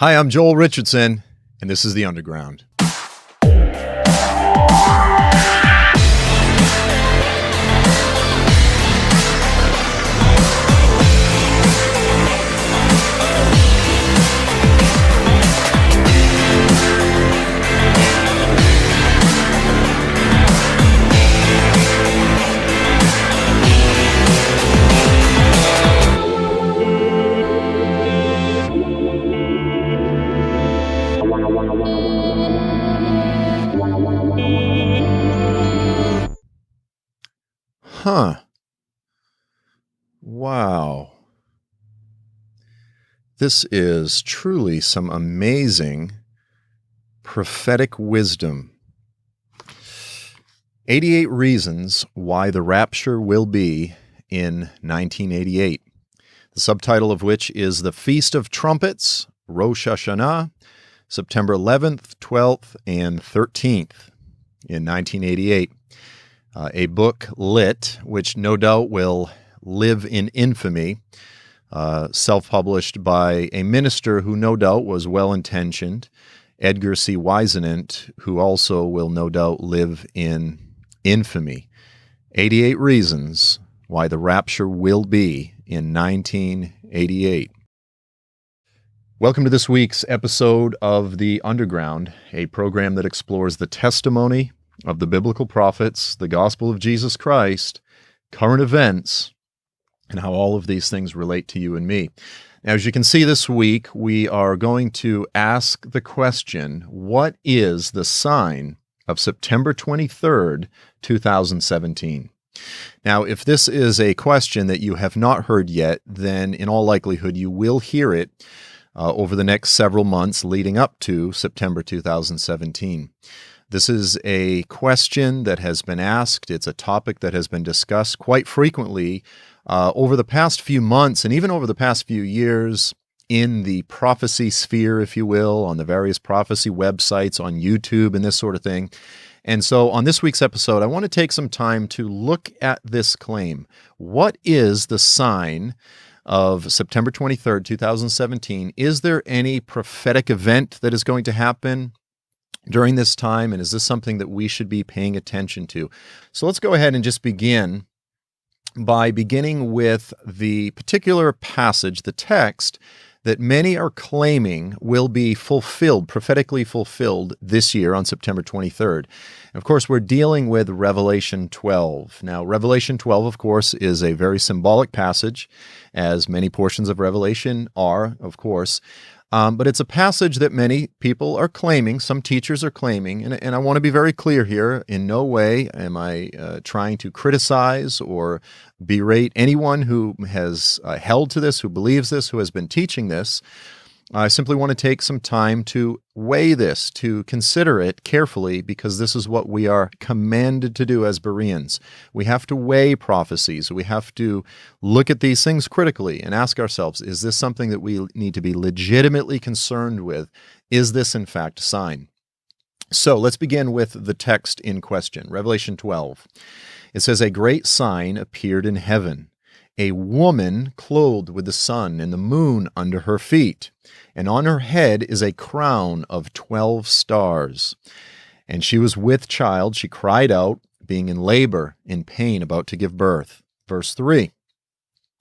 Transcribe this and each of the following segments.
Hi, I'm Joel Richardson, and this is The Underground. Wow. This is truly some amazing prophetic wisdom. 88 reasons why the rapture will be in 1988. The subtitle of which is The Feast of Trumpets, Rosh Hashanah, September 11th, 12th, and 13th in 1988. A book lit, which no doubt will live in infamy, self-published by a minister who no doubt was well-intentioned, Edgar C. Whisenant, who also will no doubt live in infamy. 88 reasons why the rapture will be in 1988. Welcome to this week's episode of The Underground, a program that explores the testimony of the biblical prophets, the gospel of Jesus Christ, current events, and how all of these things relate to you and me. Now, as you can see this week, we are going to ask the question, what is the sign of September 23rd, 2017? Now, if this is a question that you have not heard yet, then in all likelihood you will hear it over the next several months leading up to September 2017. This is a question that has been asked. It's a topic that has been discussed quite frequently over the past few months and even over the past few years in the prophecy sphere, if you will, on the various prophecy websites, on YouTube and this sort of thing. And so on this week's episode, I want to take some time to look at this claim. What is the sign of September 23rd, 2017? Is there any prophetic event that is going to happen during this time, and is this something that we should be paying attention to? So let's go ahead and just begin by beginning with the particular passage, the text, that many are claiming will be fulfilled, prophetically fulfilled this year on September 23rd. And of course, we're dealing with Revelation 12. Now, Revelation 12, of course, is a very symbolic passage, as many portions of Revelation are, of course. But it's a passage that many people are claiming, some teachers are claiming, and I want to be very clear here. In no way am I trying to criticize or berate anyone who has held to this, who believes this, who has been teaching this. I simply want to take some time to weigh this, to consider it carefully, because this is what we are commanded to do as Bereans. We have to weigh prophecies. We have to look at these things critically and ask ourselves, is this something that we need to be legitimately concerned with? Is this, in fact, a sign? So let's begin with the text in question, Revelation 12. It says, "A great sign appeared in heaven, a woman clothed with the sun and the moon under her feet, and on her head is a crown of 12 stars. And she was with child. She cried out, being in labor, in pain, about to give birth." Verse 3,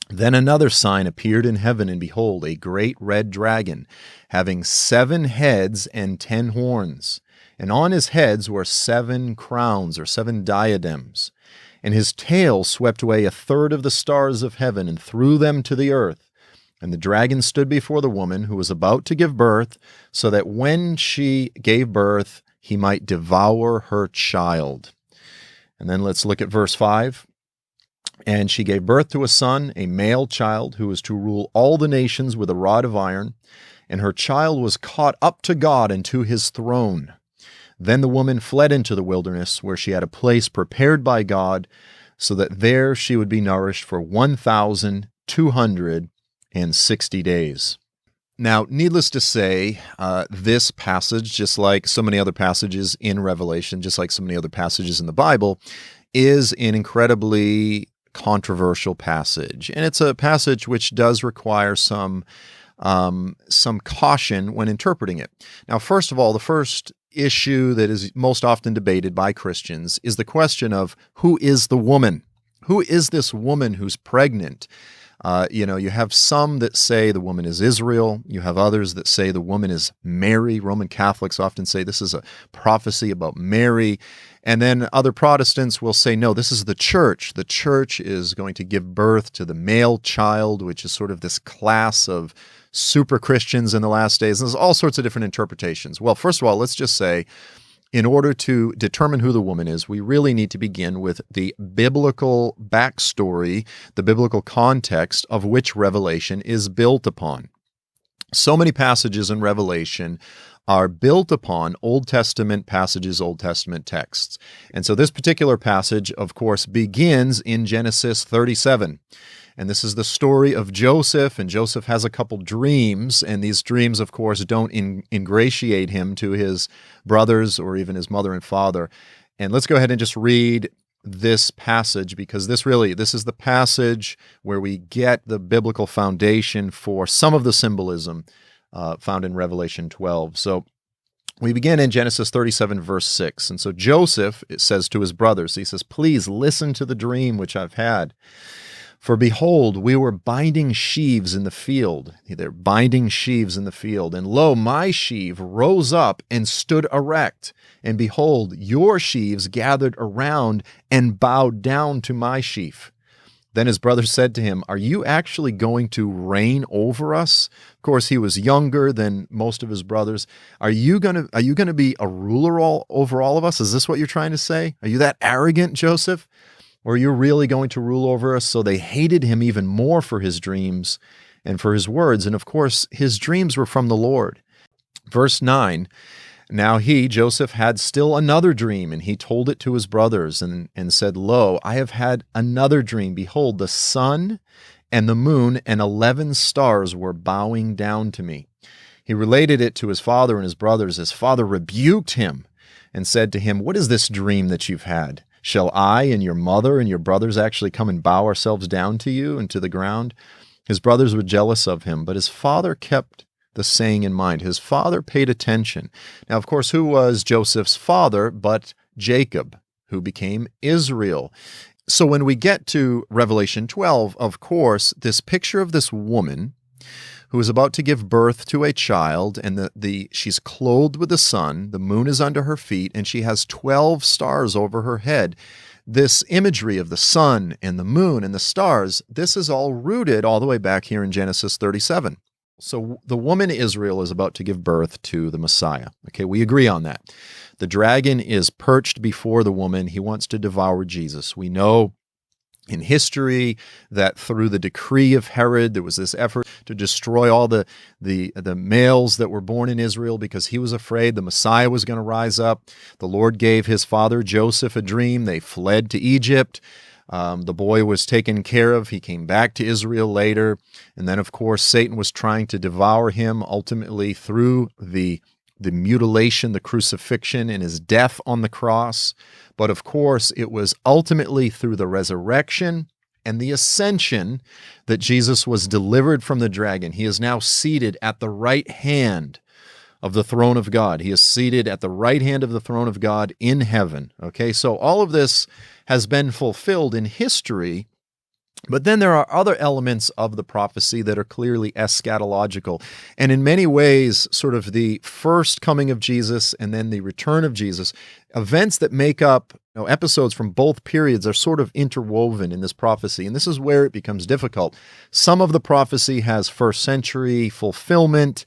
"Then another sign appeared in heaven, and behold, a great red dragon, having 7 heads and 10 horns. And on his heads were 7 crowns," or 7 diadems. "And his tail swept away 1/3 of the stars of heaven and threw them to the earth. And the dragon stood before the woman who was about to give birth, so that when she gave birth, he might devour her child." And then let's look at verse 5. "And she gave birth to a son, a male child, who was to rule all the nations with a rod of iron. And her child was caught up to God and to his throne. Then the woman fled into the wilderness, where she had a place prepared by God, so that there she would be nourished for 1,260 days." Now, needless to say, this passage, just like so many other passages in Revelation, just like so many other passages in the Bible, is an incredibly controversial passage. And it's a passage which does require some some caution when interpreting it. Now, first of all, the first issue that is most often debated by Christians is the question of who is the woman? Who is this woman who's pregnant? You have some that say the woman is Israel. You have others that say the woman is Mary. Roman Catholics often say this is a prophecy about Mary. And then other Protestants will say, no, this is the church. The church is going to give birth to the male child, which is sort of this class of super Christians in the last days. And there's all sorts of different interpretations. Well, first of all, let's just say, in order to determine who the woman is, we really need to begin with the biblical backstory, the biblical context of which Revelation is built upon. So many passages in Revelation are built upon Old Testament passages, Old Testament texts. And so this particular passage, of course, begins in Genesis 37. And this is the story of Joseph, and Joseph has a couple dreams, and these dreams, of course, don't ingratiate him to his brothers or even his mother and father. And let's go ahead and just read this passage, because this is the passage where we get the biblical foundation for some of the symbolism found in Revelation 12. So we begin in Genesis 37, verse 6. And so Joseph, it says to his brothers, he says, "Please listen to the dream which I've had. For behold, we were binding sheaves in the field." They're binding sheaves in the field. "And lo, my sheaf rose up and stood erect. And behold, your sheaves gathered around and bowed down to my sheaf." Then his brothers said to him, "Are you actually going to reign over us?" Of course, he was younger than most of his brothers. Are you going to be a ruler over all of us? Is this what you're trying to say? Are you that arrogant, Joseph? Or are you really going to rule over us? So they hated him even more for his dreams and for his words. And of course, his dreams were from the Lord. Verse 9, "Now he, Joseph, had still another dream, and he told it to his brothers and said, Lo, I have had another dream. Behold, the sun and the moon and 11 stars were bowing down to me." He related it to his father and his brothers. His father rebuked him and said to him, "What is this dream that you've had? Shall I and your mother and your brothers actually come and bow ourselves down to you and to the ground?" His brothers were jealous of him, but his father kept the saying in mind. His father paid attention. Now, of course, who was Joseph's father but Jacob, who became Israel? So when we get to Revelation 12, of course, this picture of this woman who is about to give birth to a child, and she's clothed with the sun, the moon is under her feet, and she has 12 stars over her head. This imagery of the sun and the moon and the stars, this is all rooted all the way back here in Genesis 37. So the woman Israel is about to give birth to the Messiah. Okay, we agree on that. The dragon is perched before the woman. He wants to devour Jesus. We know in history that through the decree of Herod, there was this effort to destroy all the males that were born in Israel because he was afraid the Messiah was going to rise up. The Lord gave his father Joseph a dream. They fled to Egypt. The boy was taken care of. He came back to Israel later. And then, of course, Satan was trying to devour him ultimately through the mutilation, the crucifixion, and his death on the cross. But of course, it was ultimately through the resurrection and the ascension that Jesus was delivered from the dragon. He is now seated at the right hand of the throne of God. He is seated at the right hand of the throne of God in heaven. Okay, so all of this has been fulfilled in history. But then there are other elements of the prophecy that are clearly eschatological. And in many ways, sort of the first coming of Jesus and then the return of Jesus, events that make up episodes from both periods are sort of interwoven in this prophecy. And this is where it becomes difficult. Some of the prophecy has first century fulfillment,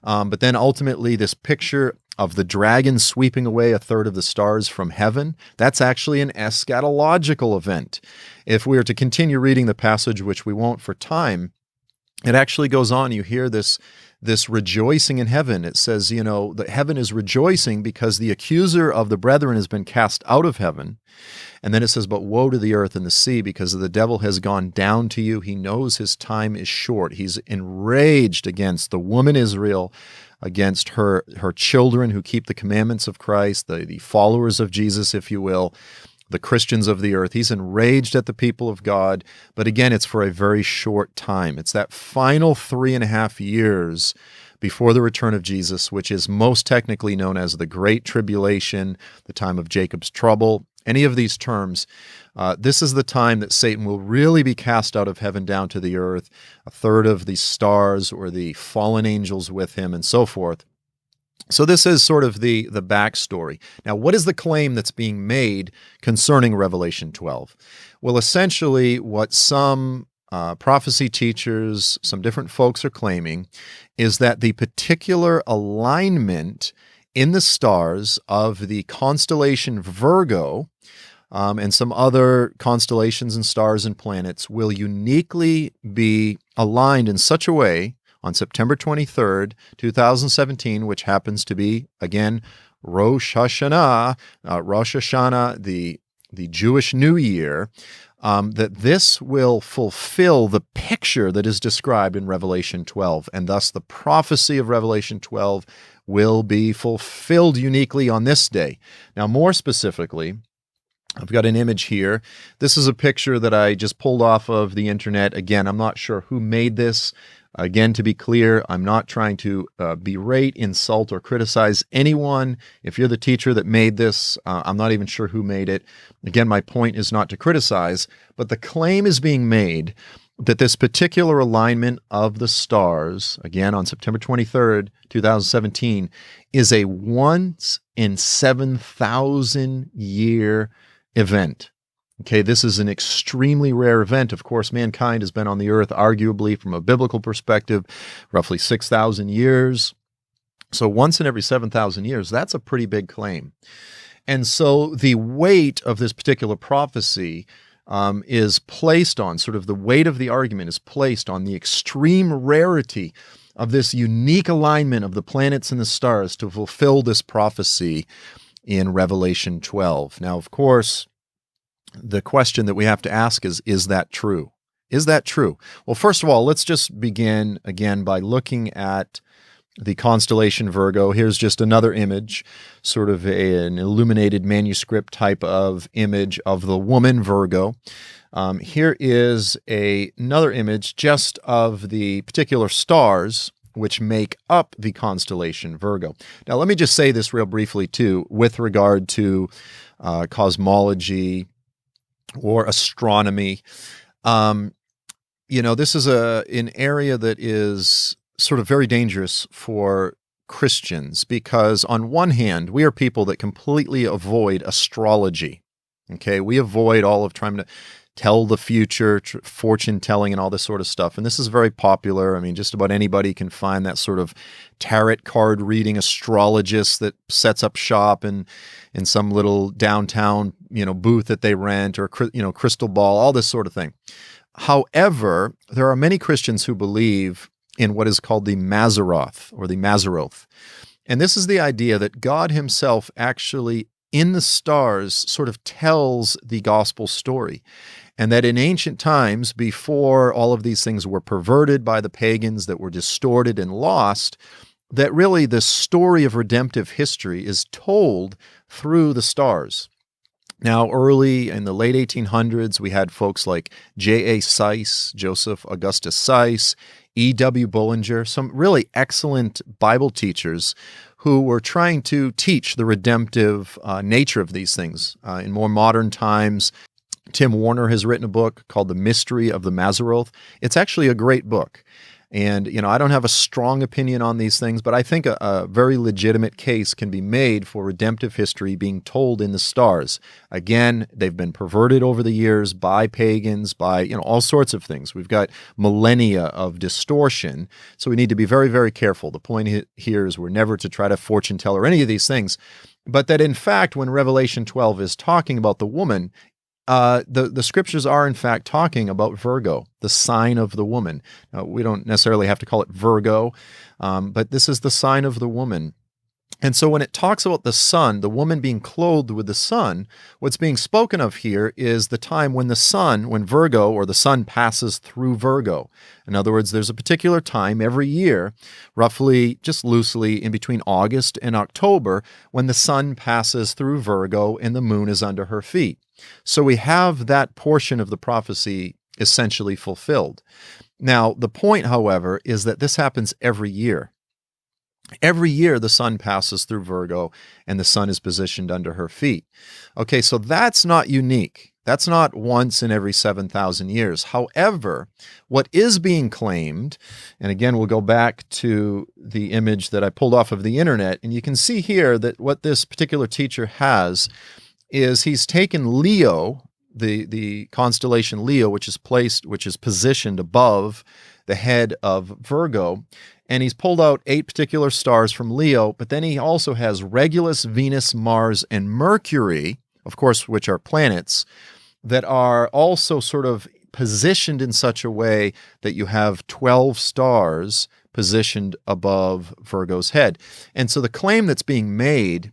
but then ultimately this picture of the dragon sweeping away a third of the stars from heaven, that's actually an eschatological event. If we are to continue reading the passage, which we won't for time, it actually goes on. You hear this rejoicing in heaven. It says, that heaven is rejoicing because the accuser of the brethren has been cast out of heaven. And then it says, but woe to the earth and the sea, because the devil has gone down to you. He knows his time is short. He's enraged against the woman Israel, against her children who keep the commandments of Christ, the followers of Jesus, if you will. the Christians of the earth. He's enraged at the people of God. But again, it's for a very short time. It's that final 3.5 years before the return of Jesus, which is most technically known as the Great Tribulation, the time of Jacob's trouble. Any of these terms, this is the time that Satan will really be cast out of heaven down to the earth, a third of the stars or the fallen angels with him, and so forth. So this is sort of the backstory. Now, what is the claim that's being made concerning Revelation 12? Well, essentially, what some prophecy teachers, some different folks are claiming is that the particular alignment in the stars of the constellation Virgo and some other constellations and stars and planets will uniquely be aligned in such a way on September 23rd, 2017, which happens to be, again, Rosh Hashanah, the Jewish New Year, that this will fulfill the picture that is described in Revelation 12, and thus the prophecy of Revelation 12 will be fulfilled uniquely on this day. Now, more specifically, I've got an image here. This is a picture that I just pulled off of the internet. Again, I'm not sure who made this. Again, to be clear, I'm not trying to berate, insult, or criticize anyone. If you're the teacher that made this, I'm not even sure who made it. Again, my point is not to criticize, but the claim is being made that this particular alignment of the stars, again on September 23rd, 2017, is a once in 7,000 year event. Okay, this is an extremely rare event. Of course, mankind has been on the earth, arguably from a biblical perspective, roughly 6,000 years. So once in every 7,000 years, that's a pretty big claim. And so the weight of this particular prophecy is placed on, sort of the weight of the argument is placed on the extreme rarity of this unique alignment of the planets and the stars to fulfill this prophecy in Revelation 12. Now, of course, the question that we have to ask is that true? Is that true? Well, first of all, let's just begin again by looking at the constellation Virgo. Here's just another image, sort of an illuminated manuscript type of image of the woman Virgo. Here is another image just of the particular stars which make up the constellation Virgo. Now, let me just say this real briefly, too, with regard to cosmology or astronomy. This is an area that is sort of very dangerous for Christians because on one hand, we are people that completely avoid astrology. Okay, we avoid all of trying to tell the future, fortune telling and all this sort of stuff. And this is very popular. I mean, just about anybody can find that sort of tarot card reading astrologist that sets up shop in some little downtown, booth that they rent, or, crystal ball, all this sort of thing. However, there are many Christians who believe in what is called the Mazzaroth or the Mazzaroth. And this is the idea that God himself actually in the stars sort of tells the gospel story. And that in ancient times, before all of these things were perverted by the pagans, that were distorted and lost, that really the story of redemptive history is told through the stars. Now, early in the late 1800s, we had folks like J.A. Seiss, Joseph Augustus Seiss, E.W. Bullinger, some really excellent Bible teachers who were trying to teach the redemptive nature of these things. In more modern times, Tim Warner has written a book called The Mystery of the Mazzaroth. It's actually a great book. And, I don't have a strong opinion on these things, but I think a very legitimate case can be made for redemptive history being told in the stars. Again, they've been perverted over the years by pagans, by, all sorts of things. We've got millennia of distortion, so we need to be very, very careful. The point here is we're never to try to fortune tell or any of these things, but that in fact, when Revelation 12 is talking about the woman, the scriptures are, in fact, talking about Virgo, the sign of the woman. Now, we don't necessarily have to call it Virgo, but this is the sign of the woman. And so when it talks about the sun, the woman being clothed with the sun, what's being spoken of here is the time when the sun, when Virgo or the sun passes through Virgo. In other words, there's a particular time every year, roughly just loosely in between August and October, when the sun passes through Virgo and the moon is under her feet. So we have that portion of the prophecy essentially fulfilled. Now, the point, however, is that this happens every year. Every year the sun passes through Virgo and the sun is positioned under her feet. Okay, so that's not unique. That's not once in every 7,000 years. However, what is being claimed, and again, we'll go back to the image that I pulled off of the internet, and you can see here that what this particular teacher has is he's taken Leo, the constellation Leo, which is positioned above the head of Virgo, and he's pulled out 8 particular stars from Leo, but then he also has Regulus, Venus, Mars, and Mercury, of course, which are planets, that are also sort of positioned in such a way that you have 12 stars positioned above Virgo's head. And so the claim that's being made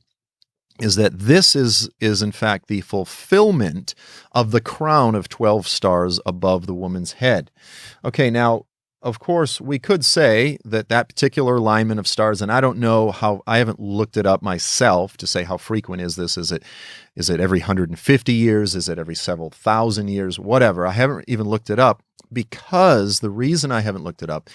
is that this is in fact the fulfillment of the crown of 12 stars above the woman's head. Okay, now, of course, we could say that that particular alignment of stars, and I don't know how, I haven't looked it up myself to say how frequent is this. Is it every 150 years? Is it every several thousand years? Whatever. I haven't even looked it up, because the reason I haven't looked it up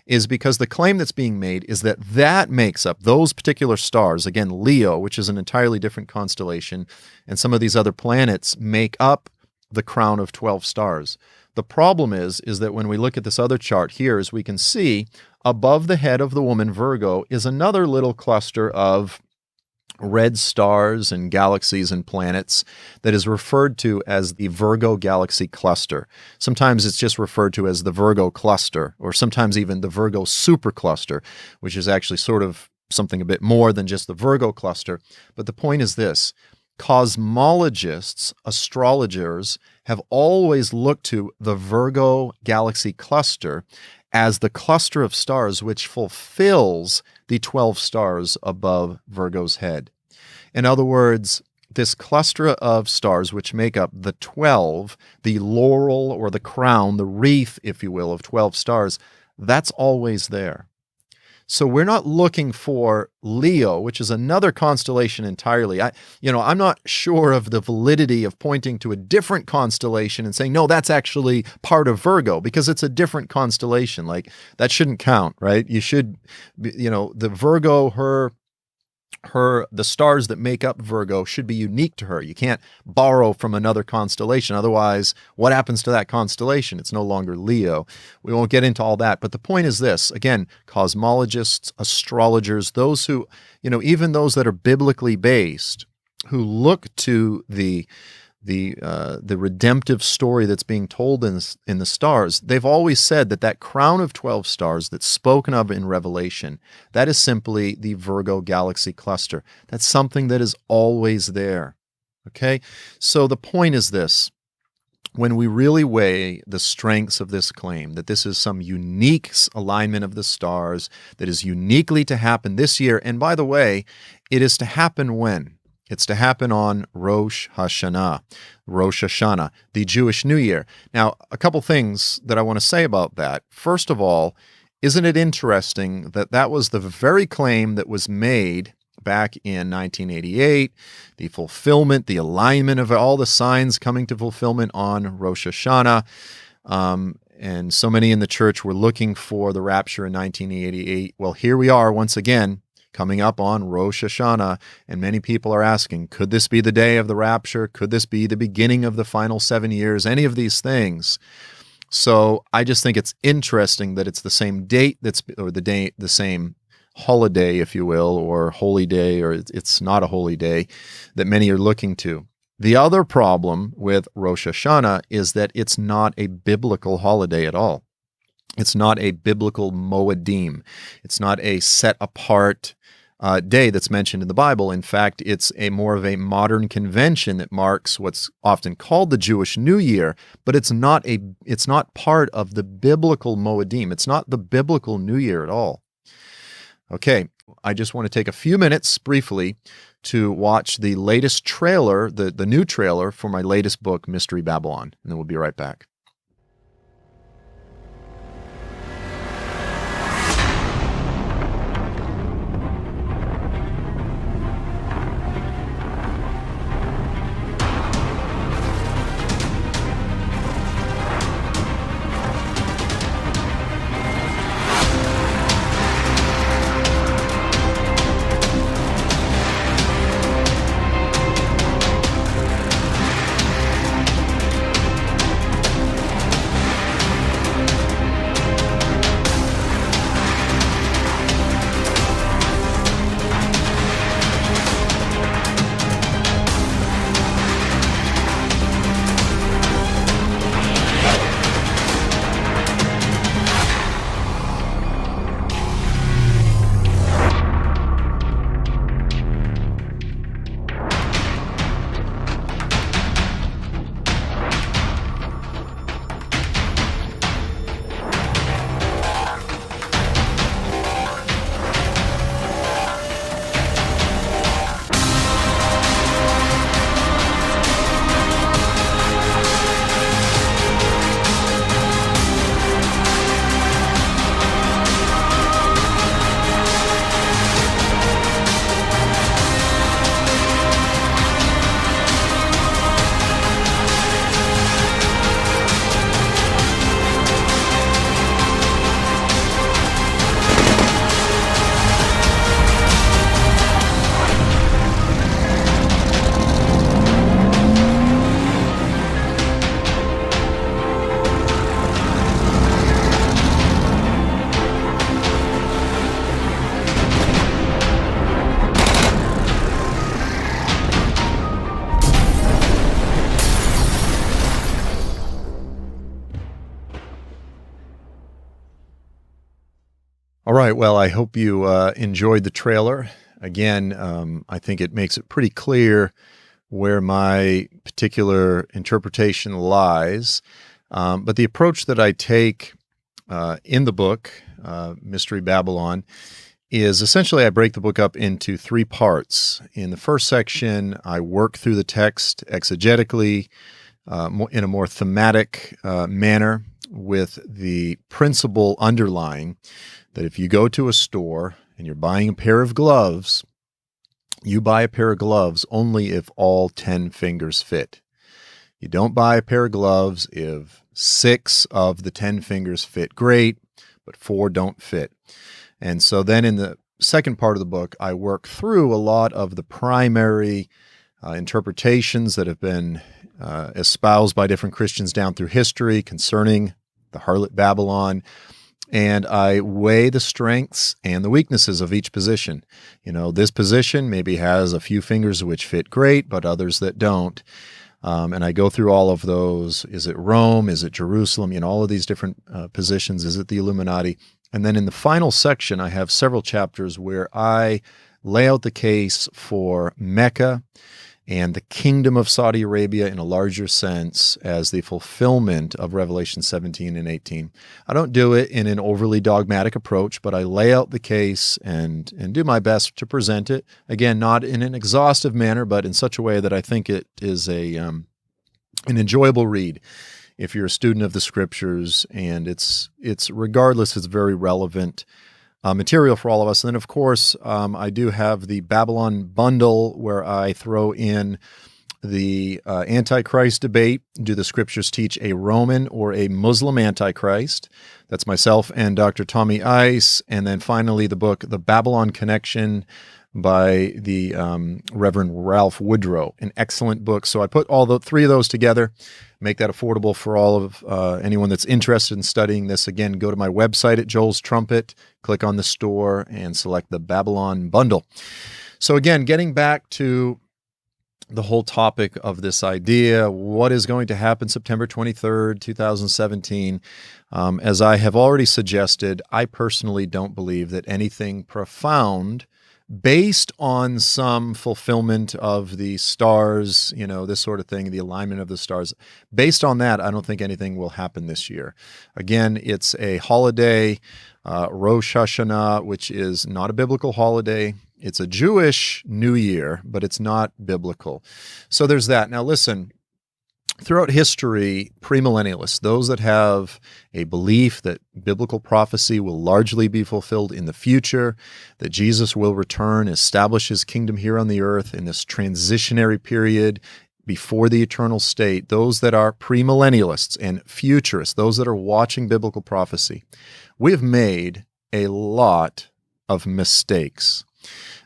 is because the claim that's being made is that that makes up those particular stars, again, Leo, which is an entirely different constellation, and some of these other planets make up the crown of 12 stars. The problem is that when we look at this other chart here, as we can see, above the head of the woman Virgo is another little cluster of red stars and galaxies and planets that is referred to as the Virgo galaxy cluster. Sometimes it's just referred to as the Virgo cluster, or sometimes even the Virgo supercluster, which is actually sort of something a bit more than just the Virgo cluster. But the point is this: cosmologists, astrologers, have always looked to the Virgo galaxy cluster as the cluster of stars which fulfills the 12 stars above Virgo's head. In other words, this cluster of stars which make up the 12, the laurel or the crown, the wreath, if you will, of 12 stars, that's always there. So we're not looking for Leo, which is another constellation entirely. I'm not sure of the validity of pointing to a different constellation and saying, no, that's actually part of Virgo, because it's a different constellation. Like, that shouldn't count, right? You should, the Virgo, the stars that make up Virgo should be unique to her. You can't borrow from another constellation. Otherwise, what happens to that constellation? It's no longer Leo. We won't get into all that. But the point is this: again, cosmologists, astrologers, those who, even those that are biblically based, who look to the redemptive story that's being told in the stars, they've always said that crown of 12 stars that's spoken of in Revelation, that is simply the Virgo galaxy cluster. That's something that is always there. Okay? So the point is this: when we really weigh the strengths of this claim, that this is some unique alignment of the stars that is uniquely to happen this year, and by the way, it is to happen when? It's to happen on Rosh Hashanah, the Jewish New Year. Now, a couple things that I want to say about that. First of all, isn't it interesting that that was the very claim that was made back in 1988, the fulfillment, the alignment of all the signs coming to fulfillment on Rosh Hashanah. And so many in the church were looking for the rapture in 1988. Well, here we are once again, coming up on Rosh Hashanah, and many people are asking, could this be the day of the rapture? Could this be the beginning of the final 7 years? Any of these things. So I just think it's interesting that it's the same date, the same holiday, if you will, or holy day, or it's not a holy day, that many are looking to. The other problem with Rosh Hashanah is that it's not a biblical holiday at all. It's not a biblical moedim. It's not a set-apart day that's mentioned in the Bible. In fact, it's more of a modern convention that marks what's often called the Jewish New Year, but it's not part of the biblical moedim. It's not the biblical New Year at all. Okay, I just want to take a few minutes briefly to watch the latest trailer, the new trailer for my latest book, Mystery Babylon, and then we'll be right back. All right, well, I hope you enjoyed the trailer. Again, I think it makes it pretty clear where my particular interpretation lies. But the approach that I take in the book, Mystery Babylon, is essentially I break the book up into three parts. In the first section, I work through the text exegetically in a more thematic manner, with the principle underlying that if you go to a store and you're buying a pair of gloves, you buy a pair of gloves only if all 10 fingers fit. You don't buy a pair of gloves if 6 of the 10 fingers fit great, but 4 don't fit. And so then in the second part of the book, I work through a lot of the primary interpretations that have been espoused by different Christians down through history concerning the harlot Babylon, and I weigh the strengths and the weaknesses of each position. You know, this position maybe has a few fingers which fit great, but others that don't. And I go through all of those. Is it Rome? Is it Jerusalem? You know, all of these different positions. Is it the Illuminati? And then in the final section, I have several chapters where I lay out the case for Mecca and the kingdom of Saudi Arabia in a larger sense as the fulfillment of Revelation 17 and 18. I don't do it in an overly dogmatic approach, but I lay out the case and do my best to present it. Again, not in an exhaustive manner, but in such a way that I think it is an enjoyable read if you're a student of the Scriptures, and it's regardless, it's very relevant material for all of us. And then, of course, I do have the Babylon bundle where I throw in the Antichrist debate. Do the Scriptures teach a Roman or a Muslim Antichrist? That's myself and Dr. Tommy Ice. And then finally, the book, The Babylon Connection by the Reverend Ralph Woodrow, an excellent book. So I put all the three of those together, make that affordable for all of anyone that's interested in studying this. Again, go to my website at Joel's Trumpet, click on the store, and select the Babylon bundle. So again, getting back to the whole topic of this idea, what is going to happen September 23rd, 2017? As I have already suggested, I personally don't believe that anything profound based on some fulfillment of the stars, this sort of thing, the alignment of the stars. Based on that, I don't think anything will happen this year. Again, it's a holiday, Rosh Hashanah, which is not a biblical holiday. It's a Jewish New Year, but it's not biblical. So there's that. Now listen, throughout history, premillennialists, those that have a belief that biblical prophecy will largely be fulfilled in the future, that Jesus will return, establish his kingdom here on the earth in this transitionary period before the eternal state, those that are premillennialists and futurists, those that are watching biblical prophecy, we have made a lot of mistakes.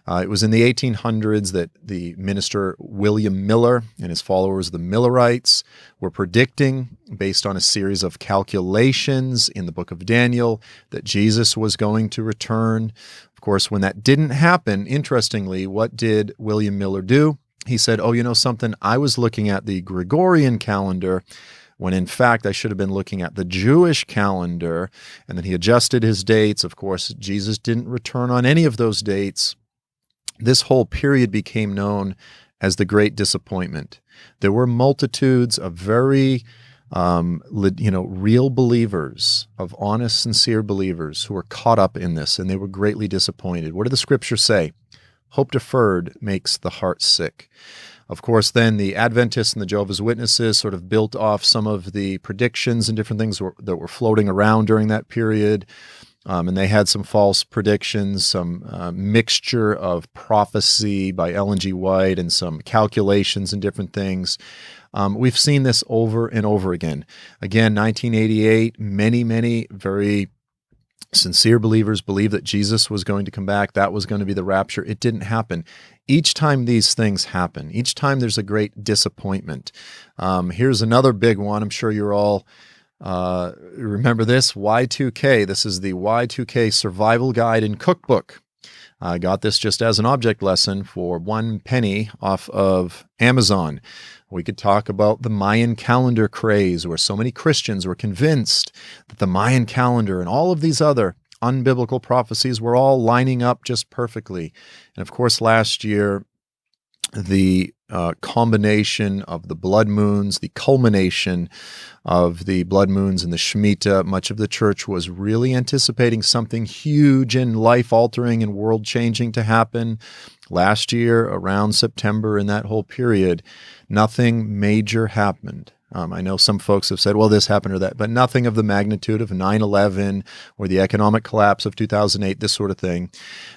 It was in the 1800s that the minister William Miller and his followers, the Millerites, were predicting, based on a series of calculations in the book of Daniel, that Jesus was going to return. Of course, when that didn't happen, interestingly, what did William Miller do? He said, oh, you know something? I was looking at the Gregorian calendar when in fact I should have been looking at the Jewish calendar. And then he adjusted his dates. Of course, Jesus didn't return on any of those dates. This whole period became known as the Great Disappointment. There were multitudes of very, real believers, of honest, sincere believers who were caught up in this, and they were greatly disappointed. What did the scripture say? Hope deferred makes the heart sick. Of course, then the Adventists and the Jehovah's Witnesses sort of built off some of the predictions and different things that were floating around during that period. And they had some false predictions, some mixture of prophecy by Ellen G. White and some calculations and different things. We've seen this over and over again. Again, 1988, many very sincere believers believed that Jesus was going to come back. That was going to be the rapture. It didn't happen. Each time these things happen, each time there's a great disappointment. Here's another big one. I'm sure you're all remember this, Y2K. This is the Y2K Survival Guide and Cookbook. I got this just as an object lesson for 1 penny off of Amazon. We could talk about the Mayan calendar craze, where so many Christians were convinced that the Mayan calendar and all of these other unbiblical prophecies were all lining up just perfectly. And of course, last year, the combination of the blood moons, the culmination of the blood moons and the Shemitah, much of the church was really anticipating something huge and life-altering and world-changing to happen. Last year, around September, in that whole period, nothing major happened. I know some folks have said, well, this happened or that, but nothing of the magnitude of 9/11 or the economic collapse of 2008, this sort of thing.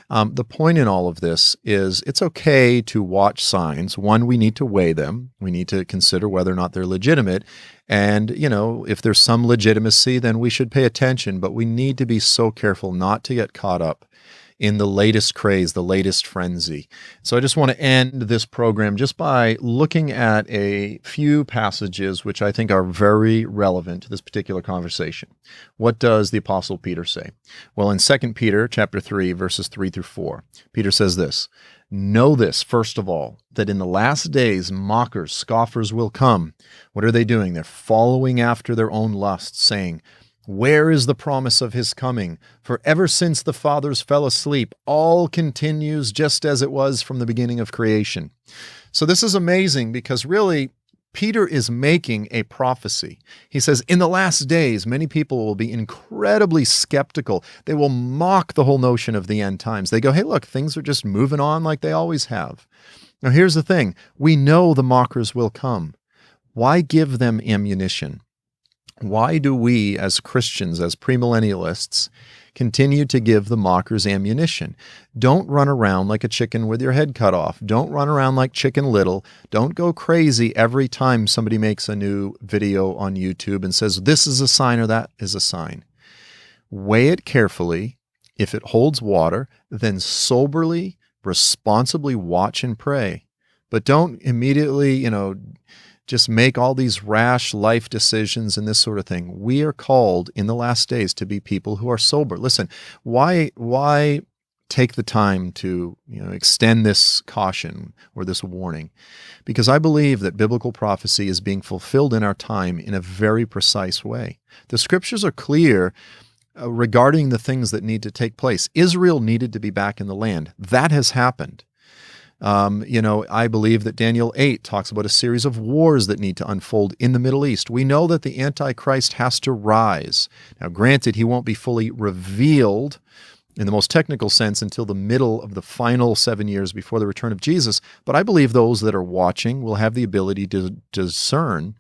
The point in all of this is it's okay to watch signs. One, we need to weigh them. We need to consider whether or not they're legitimate. And, if there's some legitimacy, then we should pay attention. But we need to be so careful not to get caught up in the latest craze, the latest frenzy. So I just want to end this program just by looking at a few passages which I think are very relevant to this particular conversation. What does the Apostle Peter say? Well, in 2 Peter chapter 3, verses 3 through 4, Peter says this, "Know this, first of all, that in the last days mockers, scoffers will come." What are they doing? They're following after their own lusts, saying, "Where is the promise of his coming? For ever since the fathers fell asleep, all continues just as it was from the beginning of creation." So this is amazing because really, Peter is making a prophecy. He says, in the last days, many people will be incredibly skeptical. They will mock the whole notion of the end times. They go, hey, look, things are just moving on like they always have. Now, here's the thing. We know the mockers will come. Why give them ammunition? Why do we, as Christians, as premillennialists, continue to give the mockers ammunition? Don't run around like a chicken with your head cut off. Don't run around like Chicken Little. Don't go crazy every time somebody makes a new video on YouTube and says, this is a sign or that is a sign. Weigh it carefully. If it holds water, then soberly, responsibly watch and pray. But don't immediately, just make all these rash life decisions and this sort of thing. We are called in the last days to be people who are sober. Listen, why take the time to extend this caution or this warning? Because I believe that biblical prophecy is being fulfilled in our time in a very precise way. The scriptures are clear regarding the things that need to take place. Israel needed to be back in the land. That has happened. I believe that Daniel 8 talks about a series of wars that need to unfold in the Middle East. We know that the Antichrist has to rise. Now, granted, he won't be fully revealed in the most technical sense until the middle of the final 7 years before the return of Jesus, but I believe those that are watching will have the ability to discern,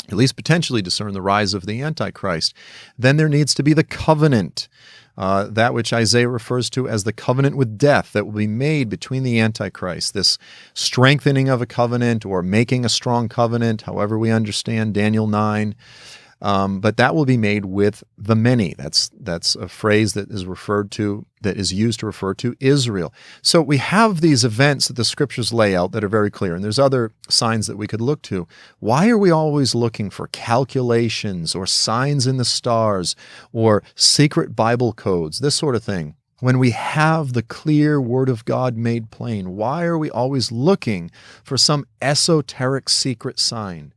at least potentially discern, the rise of the Antichrist. Then there needs to be the covenant, that which Isaiah refers to as the covenant with death that will be made between the Antichrist, this strengthening of a covenant or making a strong covenant, however we understand Daniel 9. But that will be made with the many. That's a phrase that is used to refer to Israel. So we have these events that the scriptures lay out that are very clear, and there's other signs that we could look to. Why are we always looking for calculations or signs in the stars or secret Bible codes, this sort of thing? When we have the clear Word of God made plain, why are we always looking for some esoteric secret sign?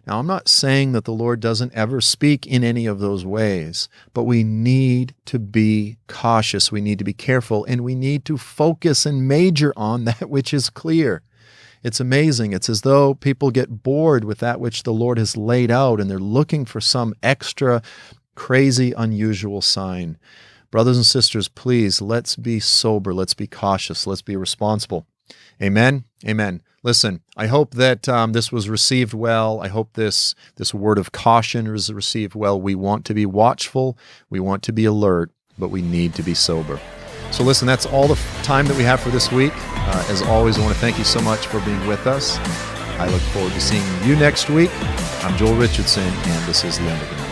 Now, I'm not saying that the Lord doesn't ever speak in any of those ways, but we need to be cautious. We need to be careful, and we need to focus and major on that which is clear. It's amazing. It's as though people get bored with that which the Lord has laid out, and they're looking for some extra crazy, unusual sign. Brothers and sisters, please, let's be sober. Let's be cautious. Let's be responsible. Amen? Amen. Listen, I hope that this was received well. I hope this word of caution was received well. We want to be watchful. We want to be alert, but we need to be sober. So listen, that's all the time that we have for this week. As always, I want to thank you so much for being with us. I look forward to seeing you next week. I'm Joel Richardson, and this is the End of the Night.